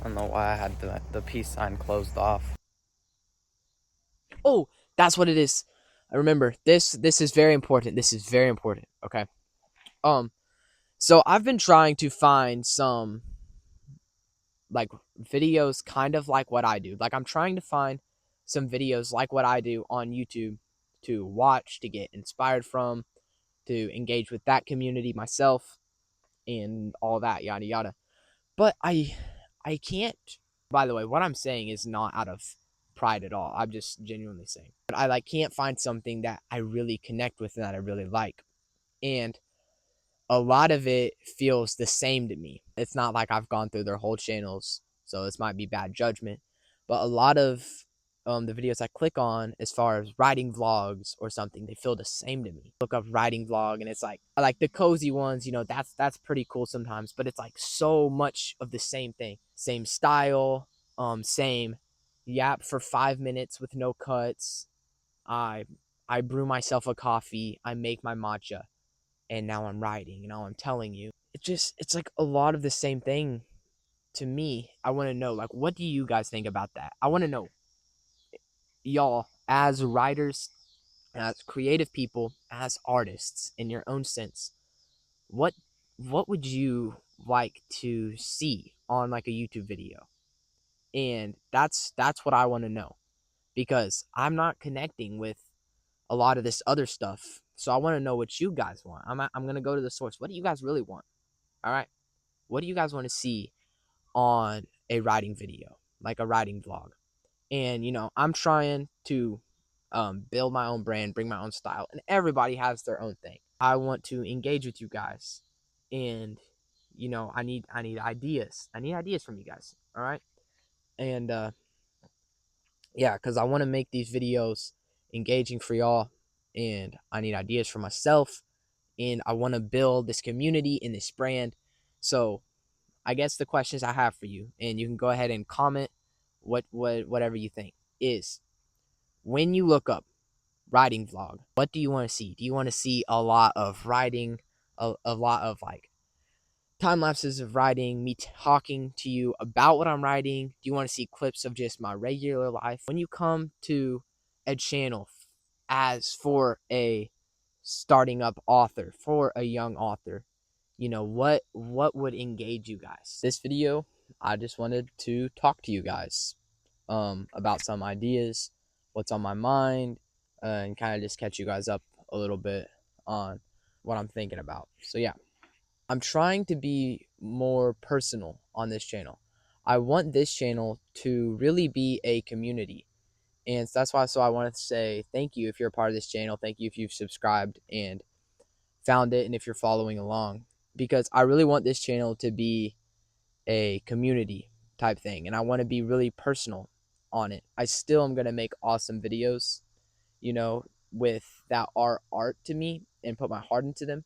I don't know why I had the peace sign closed off. Oh, that's what it is. I remember this. This is very important. This is very important. Okay. Um. So I've been trying to find some like videos, kind of like what I do. Like I'm trying to find some videos like what I do on YouTube to watch, to get inspired from, to engage with that community myself, and all that yada yada. But I can't. By the way, what I'm saying is not out of pride at all. I'm just genuinely saying. But I like can't find something that I really connect with and that I really like. And a lot of it feels the same to me. It's not like I've gone through their whole channels, so this might be bad judgment. But a lot of the videos I click on, as far as writing vlogs or something, they feel the same to me. Look up writing vlog, and it's like I like the cozy ones. That's pretty cool sometimes. But it's like so much of the same thing, same style, same yap for 5 minutes with no cuts. I I brew myself a coffee. I make my matcha and now I'm writing and now I'm telling you. It's like a lot of the same thing to me. I want to know, like, what do you guys think about that? I want to know, y'all, as writers, as creative people, as artists in your own sense, what what would you like to see on like a YouTube video? And that's what I want to know, because I'm not connecting with a lot of this other stuff. So I want to know what you guys want. I'm going to go to the source. What do you guys really want? All right. What do you guys want to see on a writing video, like a writing vlog? And I'm trying to build my own brand, bring my own style, and everybody has their own thing. I want to engage with you guys, and I need ideas. I need ideas from you guys. All right, and yeah, because I want to make these videos engaging for y'all, and I need ideas for myself, and I want to build this community and this brand. So I guess the questions I have for you, and you can go ahead and comment whatever you think, is when you look up writing vlog, what do you want to see? Do you want to see a lot of writing, a lot of like time lapses of writing, me talking to you about what I'm writing? Do you want to see clips of just my regular life? When you come to a channel as for a starting up author, for a young author, what would engage you guys? This video, I just wanted to talk to you guys about some ideas, what's on my mind, and kind of just catch you guys up a little bit on what I'm thinking about. So yeah, I'm trying to be more personal on this channel. I want this channel to really be a community. And so that's why I wanted to say thank you if you're a part of this channel. Thank you if you've subscribed and found it, and if you're following along, because I really want this channel to be a community type thing, and I want to be really personal on it. I still am going to make awesome videos, with that are art to me and put my heart into them,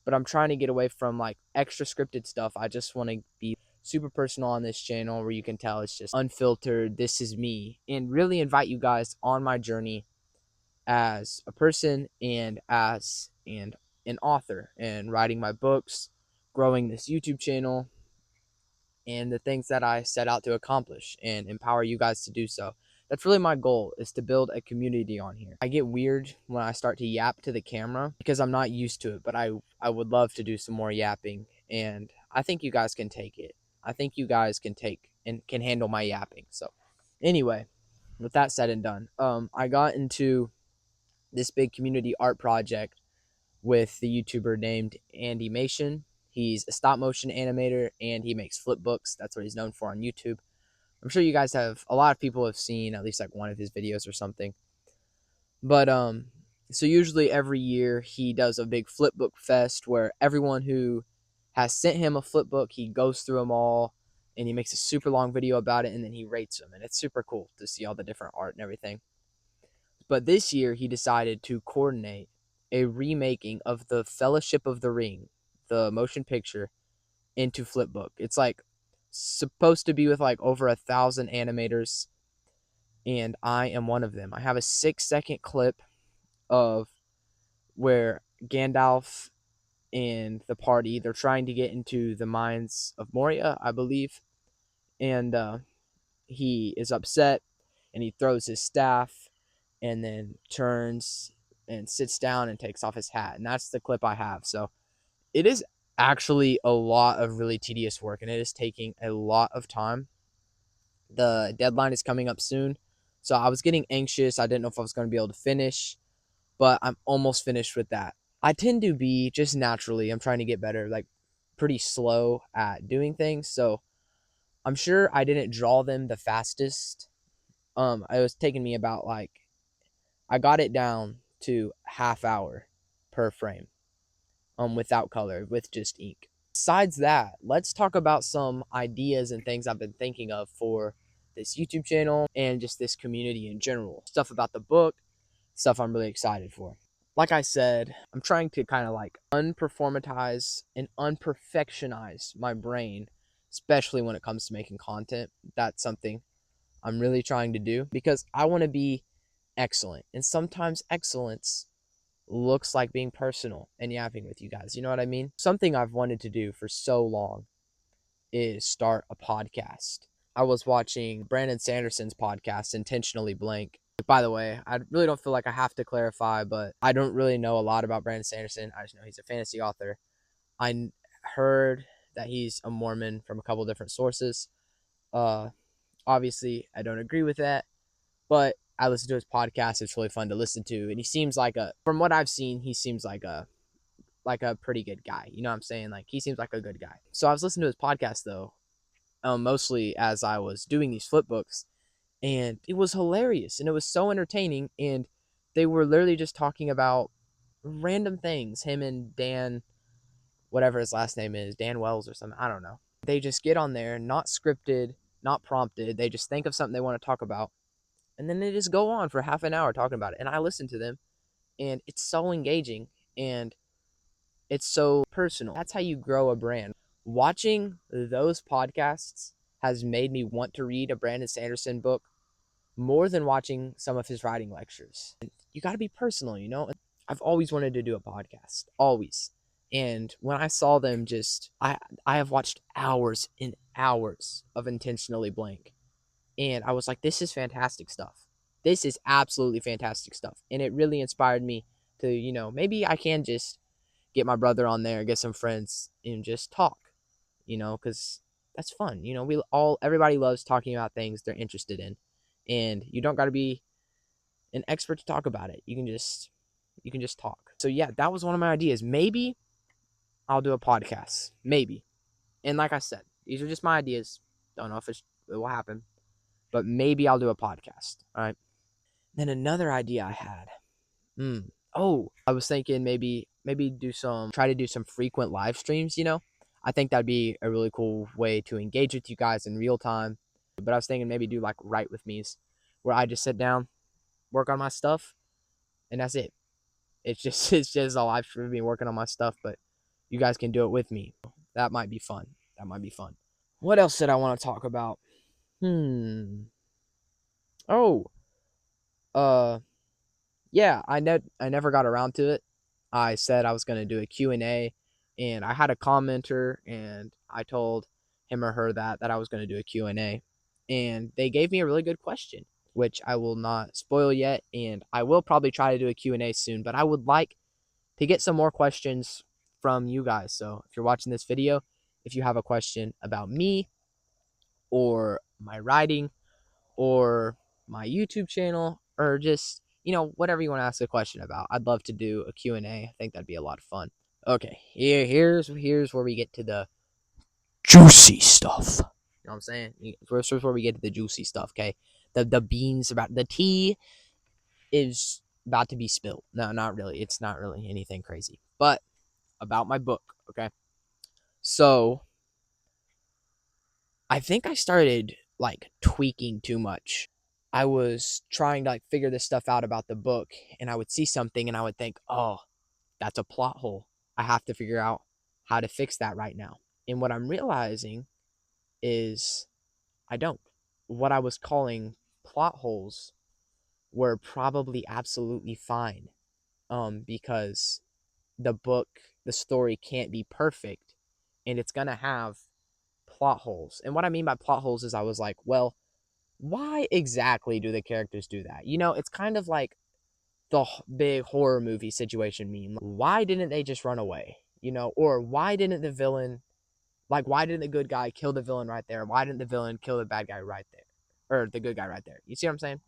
but I'm trying to get away from like extra scripted stuff. I just want to be super personal on this channel, where you can tell it's just unfiltered, this is me, and really invite you guys on my journey as a person and as an author, and writing my books, growing this YouTube channel, and the things that I set out to accomplish and empower you guys to do so. That's really my goal, is to build a community on here. I get weird when I start to yap to the camera because I'm not used to it, but I would love to do some more yapping, and I think you guys can take it. I think you guys can take and can handle my yapping. So anyway, with that said and done, I got into this big community art project with the YouTuber named Andy Mation. He's a stop motion animator, and he makes flip books. That's what he's known for on YouTube. I'm sure you guys have, a lot of people have seen at least like one of his videos or something. But so usually every year he does a big flip book fest where everyone who has sent him a flip book, he goes through them all and he makes a super long video about it, and then he rates them, and it's super cool to see all the different art and everything. But this year he decided to coordinate a remaking of the Fellowship of the Ring, the motion picture, into flipbook. It's like supposed to be with like over 1,000 animators, and I am one of them. I have a 6-second clip of where Gandalf and the party, they're trying to get into the mines of Moria, I believe, and he is upset, and he throws his staff, and then turns and sits down and takes off his hat. And that's the clip I have. So it is actually a lot of really tedious work, and it is taking a lot of time. The deadline is coming up soon, so I was getting anxious. I didn't know if I was going to be able to finish, but I'm almost finished with that. I tend to be just naturally, I'm trying to get better, like pretty slow at doing things. So I'm sure I didn't draw them the fastest. It was taking me about like, I got it down to half hour per frame, without color, with just ink. Besides that, let's talk about some ideas and things I've been thinking of for this YouTube channel and just this community in general. Stuff about the book, stuff I'm really excited for. Like I said, I'm trying to kind of like unperformatize and unperfectionize my brain, especially when it comes to making content. That's something I'm really trying to do because I want to be excellent. And sometimes excellence looks like being personal and yapping with you guys. You know what I mean? Something I've wanted to do for so long is start a podcast. I was watching Brandon Sanderson's podcast, Intentionally Blank. By the way, I really don't feel like I have to clarify, but I don't really know a lot about Brandon Sanderson. I just know he's a fantasy author. I heard that he's a Mormon from a couple different sources. Obviously, I don't agree with that, but I listen to his podcast. It's really fun to listen to, and he seems like from what I've seen, he seems like a pretty good guy. You know what I'm saying? Like he seems like a good guy. So I was listening to his podcast though, mostly as I was doing these flip books, and it was hilarious and it was so entertaining. And they were literally just talking about random things. Him and Dan, whatever his last name is, Dan Wells or something. I don't know. They just get on there, not scripted, not prompted. They just think of something they want to talk about, and then they just go on for half an hour talking about it. And I listen to them, and it's so engaging and it's so personal. That's how you grow a brand. Watching those podcasts has made me want to read a Brandon Sanderson book more than watching some of his writing lectures. You got to be personal, you know? I've always wanted to do a podcast, always. And when I saw them I have watched hours and hours of Intentionally Blank. And I was like, this is fantastic stuff. This is absolutely fantastic stuff. And it really inspired me to, maybe I can just get my brother on there, get some friends, and just talk, because that's fun. Everybody loves talking about things they're interested in, and you don't got to be an expert to talk about it. You can just talk. So yeah, that was one of my ideas. Maybe I'll do a podcast. Maybe. And like I said, these are just my ideas. Don't know if it will happen, but maybe I'll do a podcast. All right. Then another idea I had. Oh, I was thinking maybe try to do some frequent live streams, I think that'd be a really cool way to engage with you guys in real time. But I was thinking maybe do like Write With Me's, where I just sit down, work on my stuff, and that's it. It's just a live stream of me working on my stuff, but you guys can do it with me. That might be fun. What else did I want to talk about? Oh, uh yeah, I never got around to it. I said I was going to do a Q&A, and I had a commenter, and I told him or her that I was going to do a Q&A, and they gave me a really good question, which I will not spoil yet, and I will probably try to do a Q&A soon, but I would like to get some more questions from you guys. So if you're watching this video, if you have a question about me or my writing or my YouTube channel, or just, whatever you want to ask a question about, I'd love to do a Q&A. I think that'd be a lot of fun. Okay, here's where we get to the juicy stuff. You know what I'm saying? First is where we get to the juicy stuff, okay? The beans, about the tea is about to be spilled. No, not really. It's not really anything crazy. But about my book, okay? So, I think I started like tweaking too much. I was trying to like figure this stuff out about the book, and I would see something and I would think, "Oh, that's a plot hole. I have to figure out how to fix that right now." And what I'm realizing is I don't. What I was calling plot holes were probably absolutely fine. Because the book, the story can't be perfect, and it's going to have plot holes. And what I mean by plot holes is I was like, well, why exactly do the characters do that? It's kind of like the big horror movie situation meme. Why didn't they just run away? Or why didn't the villain, like, why didn't the good guy kill the villain right there? Why didn't the villain kill the bad guy right there? Or the good guy right there? You see what I'm saying?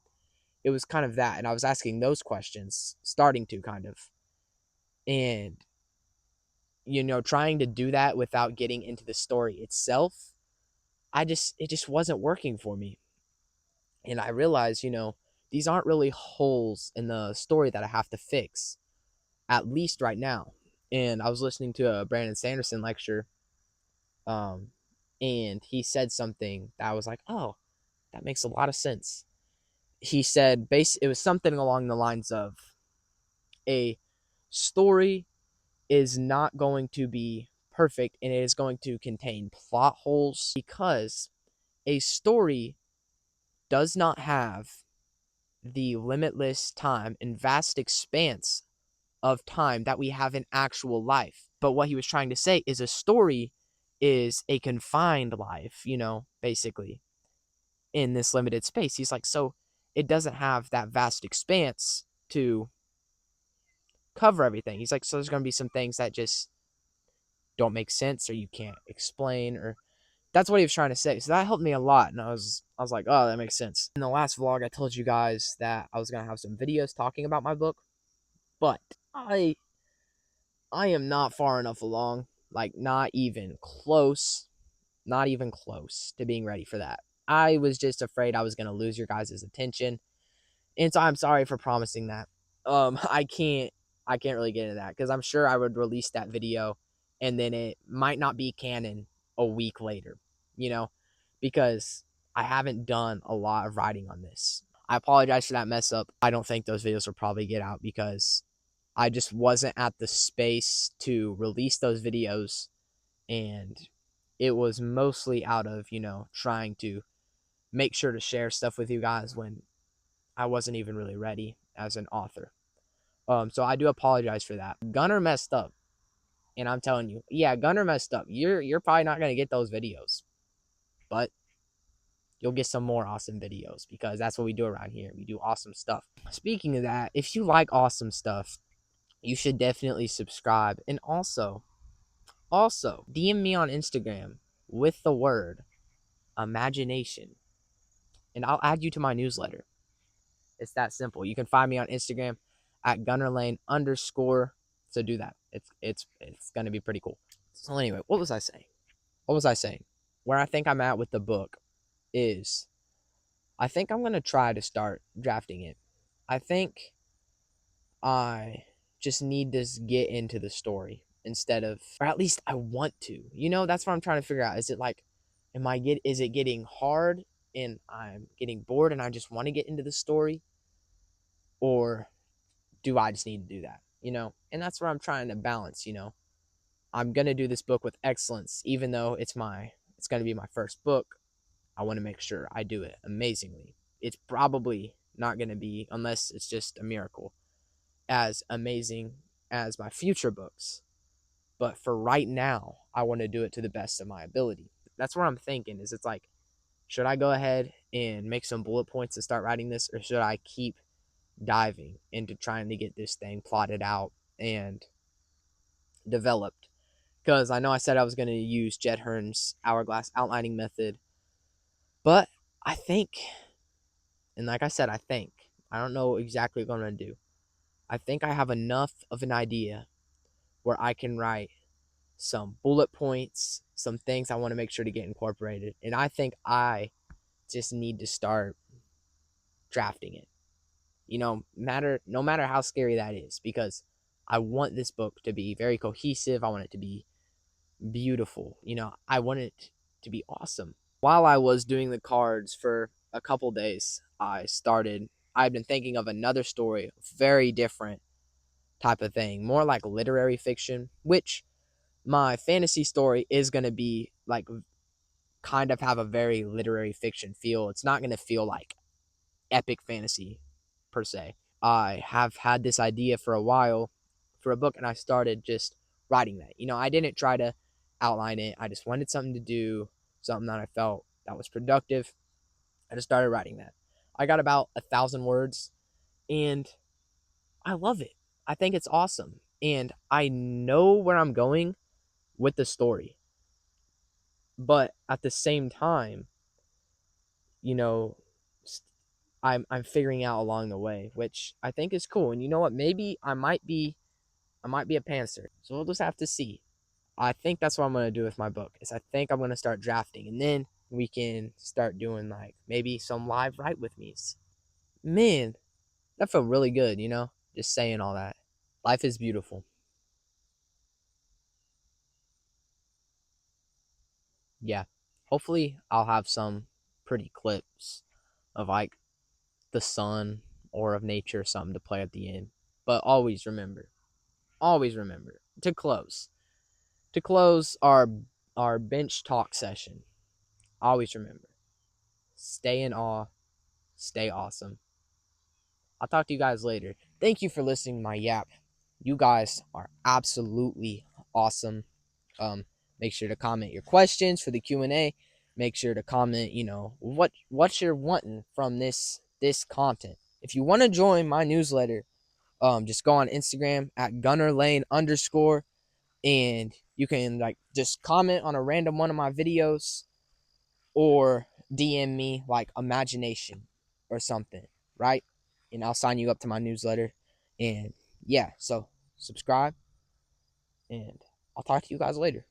It was kind of that. And I was asking those questions, starting to kind of. And, trying to do that without getting into the story itself, it just wasn't working for me. And I realized, these aren't really holes in the story that I have to fix, at least right now. And I was listening to a Brandon Sanderson lecture, um, and he said something that I was like, oh, that makes a lot of sense. He said, it was something along the lines of a story is not going to be perfect and it is going to contain plot holes because a story does not have the limitless time and vast expanse of time that we have in actual life. But what he was trying to say is a story is a confined life, basically in this limited space. He's like, so it doesn't have that vast expanse to cover everything. He's like, so there's going to be some things that just don't make sense or you can't explain, or that's what he was trying to say. So that helped me a lot. And I was like, oh, that makes sense. In the last vlog, I told you guys that I was going to have some videos talking about my book, but I am not far enough along, like not even close to being ready for that. I was just afraid I was going to lose your guys' attention. And so I'm sorry for promising that. I can't really get into that because I'm sure I would release that video and then it might not be canon a week later, because I haven't done a lot of writing on this. I apologize for that mess up. I don't think those videos will probably get out because I just wasn't at the space to release those videos, and it was mostly out of, trying to make sure to share stuff with you guys when I wasn't even really ready as an author. So I do apologize for that. Gunner messed up, and I'm telling you, yeah, Gunner messed up. You're probably not gonna get those videos, but you'll get some more awesome videos because that's what we do around here. We do awesome stuff. Speaking of that, if you like awesome stuff, you should definitely subscribe, and also DM me on Instagram with the word imagination, and I'll add you to my newsletter. It's that simple. You can find me on Instagram at gunnerlane_. So do that. It's gonna be pretty cool. So anyway, what was I saying? Where I think I'm at with the book is I think I'm gonna try to start drafting it. I think I just need to get into the story instead of, or at least I want to. That's what I'm trying to figure out. Is it like, is it getting hard and I'm getting bored and I just want to get into the story? Or do I just need to do that? And that's where I'm trying to balance. I'm going to do this book with excellence, even though it's going to be my first book. I want to make sure I do it amazingly. It's probably not going to be, unless it's just a miracle, as amazing as my future books. But for right now, I want to do it to the best of my ability. That's what I'm thinking. It's like, should I go ahead and make some bullet points and start writing this, or should I keep diving into trying to get this thing plotted out and developed? Because I know I said I was going to use Jed Hearn's hourglass outlining method, but I think, and like I said, I don't know exactly what I'm going to do. I think I have enough of an idea where I can write some bullet points, some things I want to make sure to get incorporated. And I think I just need to start drafting it. No matter how scary that is, because I want this book to be very cohesive. I want it to be beautiful. I want it to be awesome. While I was doing the cards for a couple days, I've been thinking of another story, very different type of thing, more like literary fiction, which my fantasy story is going to be like kind of have a very literary fiction feel. It's not going to feel like epic fantasy per se. I have had this idea for a while for a book, and I started just writing that. I didn't try to outline it. I just wanted something to do something that I felt that was productive. I just started writing that. I got about 1,000 words, and I love it. I think it's awesome, and I know where I'm going with the story. But at the same time, you know, I'm figuring out along the way, which I think is cool. And you know what? Maybe I might be a pantser. So we'll just have to see. I think that's what I'm gonna do with my book. Is I think I'm gonna start drafting, and then we can start doing like maybe some live write with me's. Man, that felt really good. Just saying all that. Life is beautiful. Yeah. Hopefully, I'll have some pretty clips of like the sun or of nature, or something to play at the end. But always remember to close our bench talk session. Always remember, stay in awe, stay awesome. I'll talk to you guys later. Thank you for listening to my yap. You guys are absolutely awesome. Um, Make sure to comment your questions for the Q&A. Make sure to comment, what you're wanting from this content. If you want to join my newsletter, just go on Instagram at gunnerlane_, and you can like just comment on a random one of my videos, or DM me like imagination or something, right? And I'll sign you up to my newsletter. And yeah, so subscribe, and I'll talk to you guys later.